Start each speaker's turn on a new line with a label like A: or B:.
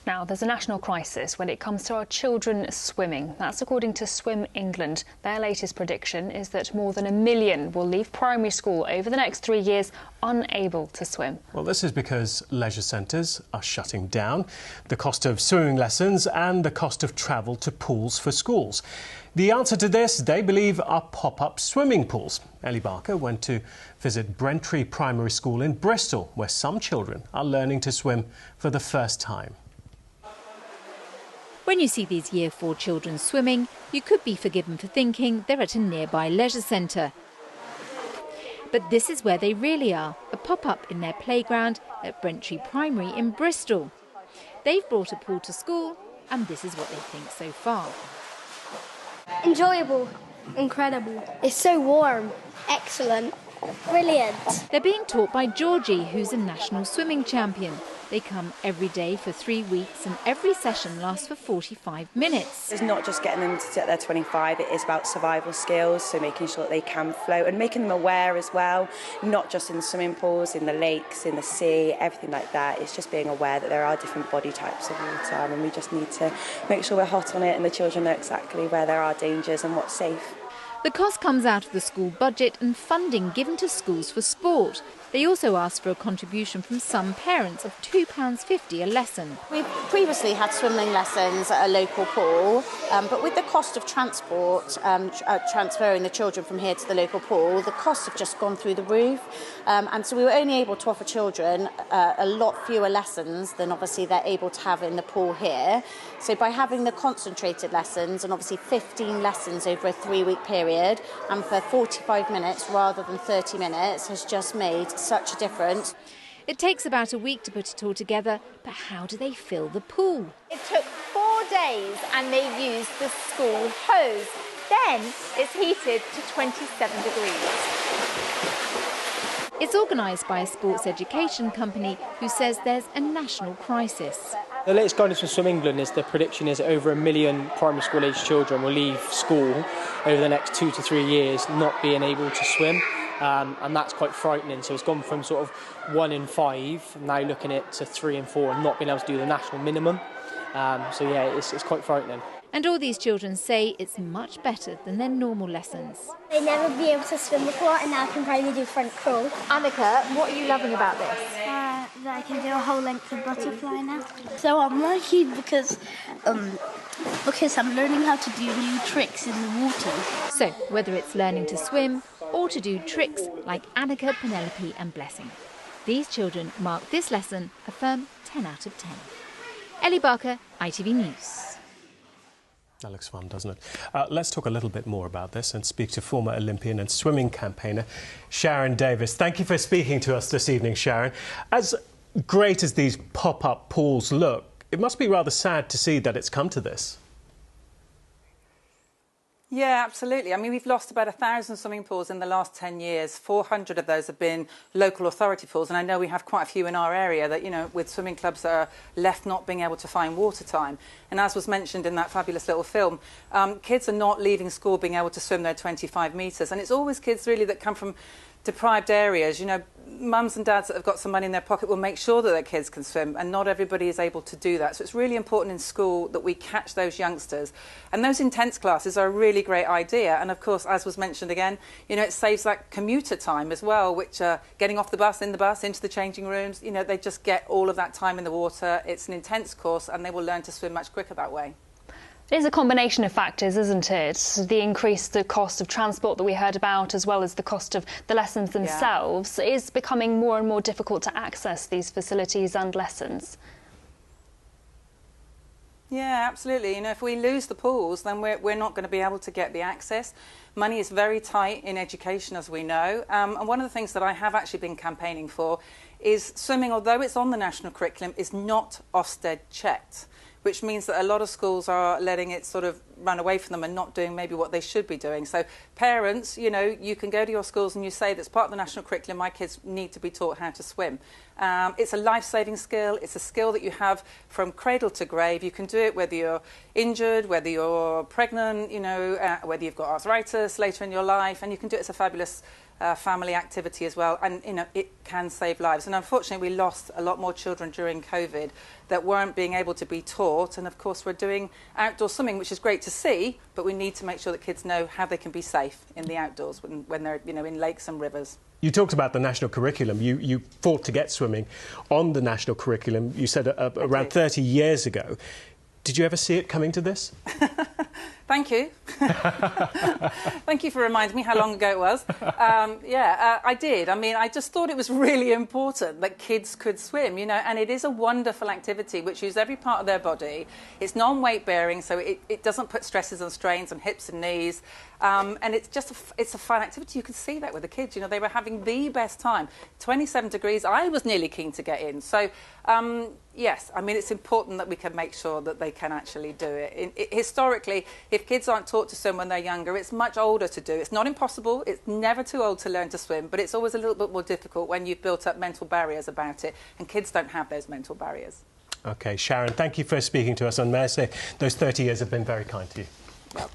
A: Now, there's a national crisis when it comes to our children swimming. That's according to Swim England. Their latest prediction is that more than 1 million will leave primary school over the next 3 years unable to swim.
B: Well, this is because leisure centres are shutting down, the cost of swimming lessons and the cost of travel to pools for schools. The answer to this, they believe, are pop-up swimming pools. Ellie Barker went to visit Brentry Primary School in Bristol, where some children are learning to swim for the first time.
C: When you see these Year 4 children swimming, you could be forgiven for thinking they're at a nearby leisure centre. But this is where they really are, a pop-up in their playground at Brentry Primary in Bristol. They've brought a pool to school, and this is what they think so far.
D: Enjoyable. Incredible. It's so warm. Excellent. Brilliant.
C: They're being taught by Georgie, who's a national swimming champion. They come every day for 3 weeks and every session lasts for 45 minutes.
E: It's not just getting them to sit there 25, it is about survival skills, so making sure that they can float and making them aware as well, not just in the swimming pools, in the lakes, in the sea, everything like that. It's just being aware that there are different body types of water and we just need to make sure we're hot on it and the children know exactly where there are dangers and what's safe.
C: The cost comes out of the school budget and funding given to schools for sport. They also asked for a contribution from some parents of £2.50 a lesson.
F: We've previously had swimming lessons at a local pool, but with the cost of transport, transferring the children from here to the local pool, the costs have just gone through the roof. And so we were only able to offer children a lot fewer lessons than obviously they're able to have in the pool here. So by having the concentrated lessons, and obviously 15 lessons over a 3-week period, and for 45 minutes rather than 30 minutes, has just made such a difference.
C: It takes about a week to put it all together, but how do they fill the pool?
G: It took 4 days and they used the school hose. Then it's heated to 27 degrees.
C: It's organised by a sports education company who says there's a national crisis.
H: The latest guidance from Swim England is the prediction is over 1 million primary school age children will leave school over the next 2 to 3 years not being able to swim. And that's quite frightening. So it's gone from sort of 1 in 5, now looking at to 3 in 4 and not being able to do the national minimum. So yeah, it's quite frightening.
C: And all these children say it's much better than their normal lessons.
D: They never be able to swim before and now can probably do front crawl.
G: Annika, what are you loving about this?
D: That I can do a whole length of butterfly now. So I'm lucky because I'm learning how to do new tricks in the water.
C: So whether it's learning to swim or to do tricks like Annika, Penelope and Blessing, these children mark this lesson a firm 10 out of 10. Ellie Barker, ITV News.
B: That looks fun, doesn't it? Let's talk a little bit more about this and speak to former Olympian and swimming campaigner Sharon Davies. Thank you for speaking to us this evening, Sharon. As great as these pop-up pools look, it must be rather sad to see that it's come to this.
I: Yeah, absolutely. I mean, we've lost about 1,000 swimming pools in the last 10 years. 400 of those have been local authority pools. And I know we have quite a few in our area that, you know, with swimming clubs that are left not being able to find water time. And as was mentioned in that fabulous little film, kids are not leaving school being able to swim their 25 metres. And it's always kids really that come from deprived areas. You know, mums and dads that have got some money in their pocket will make sure that their kids can swim, and not everybody is able to do that. So it's really important in school that we catch those youngsters. And those intense classes are a really great idea. And of course, as was mentioned again, you know, it saves that commuter time as well, which getting off the bus, in the bus, into the changing rooms, you know, they just get all of that time in the water. It's an intense course and they will learn to swim much quicker that way.
A: It is a combination of factors, isn't it? The cost of transport that we heard about, as well as the cost of the lessons themselves, is becoming more and more difficult to access these facilities and lessons.
I: Yeah, absolutely. You know, if we lose the pools, then we're not going to be able to get the access. Money is very tight in education, as we know. And one of the things that I have actually been campaigning for is swimming, although it's on the national curriculum, is not Ofsted checked, which means that a lot of schools are letting it sort of run away from them and not doing maybe what they should be doing. So parents, you know, you can go to your schools and you say that's part of the national curriculum, my kids need to be taught how to swim. It's a life-saving skill. It's a skill that you have from cradle to grave. You can do it whether you're injured, whether you're pregnant, you know, whether you've got arthritis later in your life, and you can do it as a fabulous family activity as well, and you know it can save lives. And unfortunately we lost a lot more children during COVID that weren't being able to be taught. And of course, we're doing outdoor swimming, which is great to see, but we need to make sure that kids know how they can be safe in the outdoors when they're, you know, in lakes and rivers.
B: You talked about the national curriculum. You fought to get swimming on the national curriculum, you said around 30 years ago. Did you ever see it coming to this?
I: Thank you. Thank you for reminding me how long ago it was. I did. I mean, I just thought it was really important that kids could swim, you know, and it is a wonderful activity which uses every part of their body. It's non-weight bearing, so it doesn't put stresses and strains on hips and knees. And it's just it's a fun activity. You could see that with the kids. You know, they were having the best time. 27 degrees. I was nearly keen to get in. So, yes, I mean, it's important that we can make sure that they can actually do it. Historically, if kids aren't taught to swim when they're younger, it's much older to do. It's not impossible. It's never too old to learn to swim, but it's always a little bit more difficult when you've built up mental barriers about it, and kids don't have those mental barriers.
B: OK, Sharon, thank you for speaking to us on May I say those 30 years have been very kind to you.
I: Well.